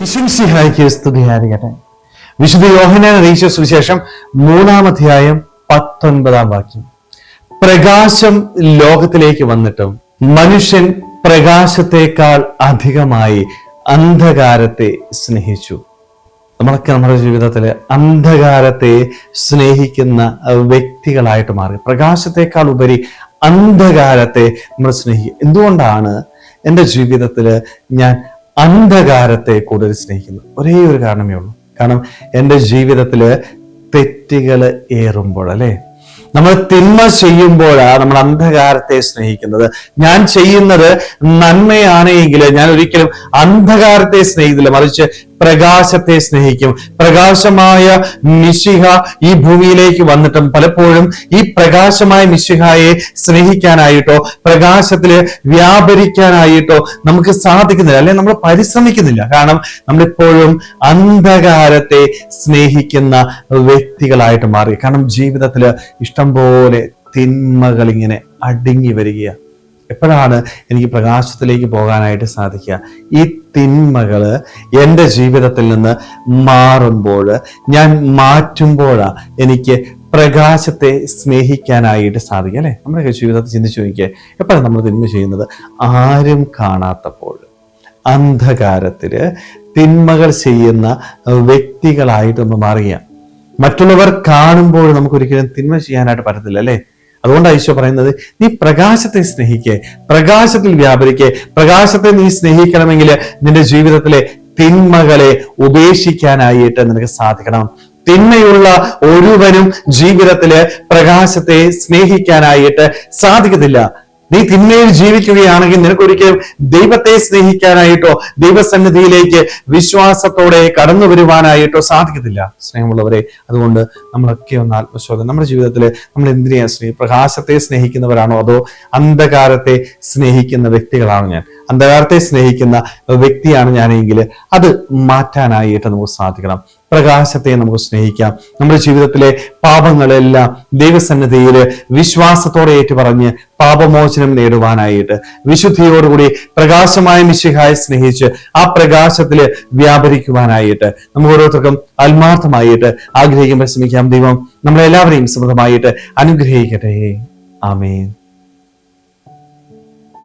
ഈശോമിശിഹായ്ക്ക് സ്തുതിയായിരിക്കട്ടെ. വിശുദ്ധ യോഹന്നാൻ അറിയിച്ച സുവിശേഷം 3-ാം അധ്യായം 19-ാം വാക്യം. പ്രകാശം ലോകത്തിലേക്ക് വന്നിട്ടും മനുഷ്യൻ പ്രകാശത്തെക്കാൾ അധികമായി അന്ധകാരത്തെ സ്നേഹിച്ചു. നമ്മളൊക്കെ നമ്മുടെ ജീവിതത്തിൽ അന്ധകാരത്തെ സ്നേഹിക്കുന്ന വ്യക്തികളായിട്ട് മാറി. പ്രകാശത്തെക്കാൾ ഉപരി അന്ധകാരത്തെ നമ്മൾ സ്നേഹിക്കും. എന്തുകൊണ്ടാണ് എൻ്റെ ജീവിതത്തിൽ ഞാൻ അന്ധകാരത്തെ കൂടുതൽ സ്നേഹിക്കുന്നത്? ഒരേ ഒരു കാരണമേ ഉള്ളൂ. കാരണം എൻ്റെ ജീവിതത്തിൽ തെറ്റുകൾ ഏറുമ്പോൾ, അല്ലെ, നമ്മൾ തിന്മ ചെയ്യുമ്പോഴാണ് നമ്മൾ അന്ധകാരത്തെ സ്നേഹിക്കുന്നത്. ഞാൻ ചെയ്യുന്നത് നന്മയാണെങ്കിൽ ഞാൻ ഒരിക്കലും അന്ധകാരത്തെ സ്നേഹിക്കില്ല, മറിച്ച് പ്രകാശത്തെ സ്നേഹിക്കും. പ്രകാശമായ മിശിഹ ഈ ഭൂമിയിലേക്ക് വന്നിട്ടും പലപ്പോഴും ഈ പ്രകാശമായ മിശിഹായെ സ്നേഹിക്കാനായിട്ടോ പ്രകാശത്തില് വ്യാപരിക്കാനായിട്ടോ നമുക്ക് സാധിക്കുന്നില്ല, അല്ലെ, നമ്മൾ പരിശ്രമിക്കുന്നില്ല. കാരണം നമ്മളിപ്പോഴും അന്ധകാരത്തെ സ്നേഹിക്കുന്ന വ്യക്തികളായിട്ട് മാറി. കാരണം ജീവിതത്തിൽ ഇഷ്ടംപോലെ തിന്മകൾ ഇങ്ങനെ അടുങ്ങി വരികയാണ്. എപ്പോഴാണ് എനിക്ക് പ്രകാശത്തിലേക്ക് പോകാനായിട്ട് സാധിക്കുക? ഈ തിന്മകൾ എൻ്റെ ജീവിതത്തിൽ നിന്ന് മാറുമ്പോൾ, ഞാൻ മാറ്റുമ്പോഴാണ് എനിക്ക് പ്രകാശത്തെ സ്നേഹിക്കാനായിട്ട് സാധിക്കുക, അല്ലെ? നമ്മുടെ ജീവിതത്തിൽ ചിന്തിച്ചു നോക്കിയേ, എപ്പോഴാണ് നമ്മൾ തിന്മ ചെയ്യുന്നത്? ആരും കാണാത്തപ്പോൾ, അന്ധകാരത്തില് തിന്മകൾ ചെയ്യുന്ന വ്യക്തികളായിട്ട് നമ്മൾ മാറുക. മറ്റുള്ളവർ കാണുമ്പോൾ നമുക്ക് ഒരിക്കലും തിന്മ ചെയ്യാനായിട്ട് പറ്റത്തില്ല, അല്ലെ? അതുകൊണ്ടാണ് ഈശോ പറയുന്നത്, നീ പ്രകാശത്തെ സ്നേഹിക്കേ, പ്രകാശത്തിൽ വ്യാപരിക്കേ. പ്രകാശത്തെ നീ സ്നേഹിക്കണമെങ്കിൽ നിന്റെ ജീവിതത്തിലെ തിന്മകളെ ഉപേക്ഷിക്കാനായിട്ട് നിനക്ക് സാധിക്കണം. തിന്മയുള്ള ഒരുവനും ജീവിതത്തില് പ്രകാശത്തെ സ്നേഹിക്കാനായിട്ട് സാധിക്കത്തില്ല. നീ തിന്മയിൽ ജീവിക്കുകയാണെങ്കിൽ നിനക്കൊരിക്കലും ദൈവത്തെ സ്നേഹിക്കാനായിട്ടോ ദൈവസന്നിധിയിലേക്ക് വിശ്വാസത്തോടെ കടന്നു വരുവാനായിട്ടോ സാധിക്കത്തില്ല. സ്നേഹമുള്ളവരെ, അതുകൊണ്ട് നമ്മളൊക്കെ ഒന്ന് ആത്മശോധന, നമ്മുടെ ജീവിതത്തിൽ നമ്മൾ എന്തിനെയാ പ്രകാശത്തെ സ്നേഹിക്കുന്നവരാണോ അതോ അന്ധകാരത്തെ സ്നേഹിക്കുന്ന വ്യക്തികളാണോ? ഞാൻ അന്ധകാരത്തെ സ്നേഹിക്കുന്ന വ്യക്തിയാണ് ഞാനെങ്കിൽ അത് മാറ്റാനായിട്ട് നമുക്ക് സാധിക്കണം. പ്രകാശത്തെ നമുക്ക് സ്നേഹിക്കാം. നമ്മുടെ ജീവിതത്തിലെ പാപങ്ങളെല്ലാം ദൈവസന്നിധിയിൽ വിശ്വാസത്തോടെ ഏറ്റുപറഞ്ഞ് പാപമോചനം നേടുവാനായിട്ട് വിശുദ്ധിയോടുകൂടി പ്രകാശമായ മിശിഹായെ സ്നേഹിച്ച് ആ പ്രകാശത്തില് വ്യാപരിക്കുവാനായിട്ട് നമുക്ക് ഓരോരുത്തർക്കും ആത്മാർത്ഥമായിട്ട് ആഗ്രഹിക്കാൻ ശ്രമിക്കാം. ദൈവം നമ്മളെല്ലാവരെയും സമൃദ്ധമായിട്ട് അനുഗ്രഹിക്കട്ടെ. ആമേൻ.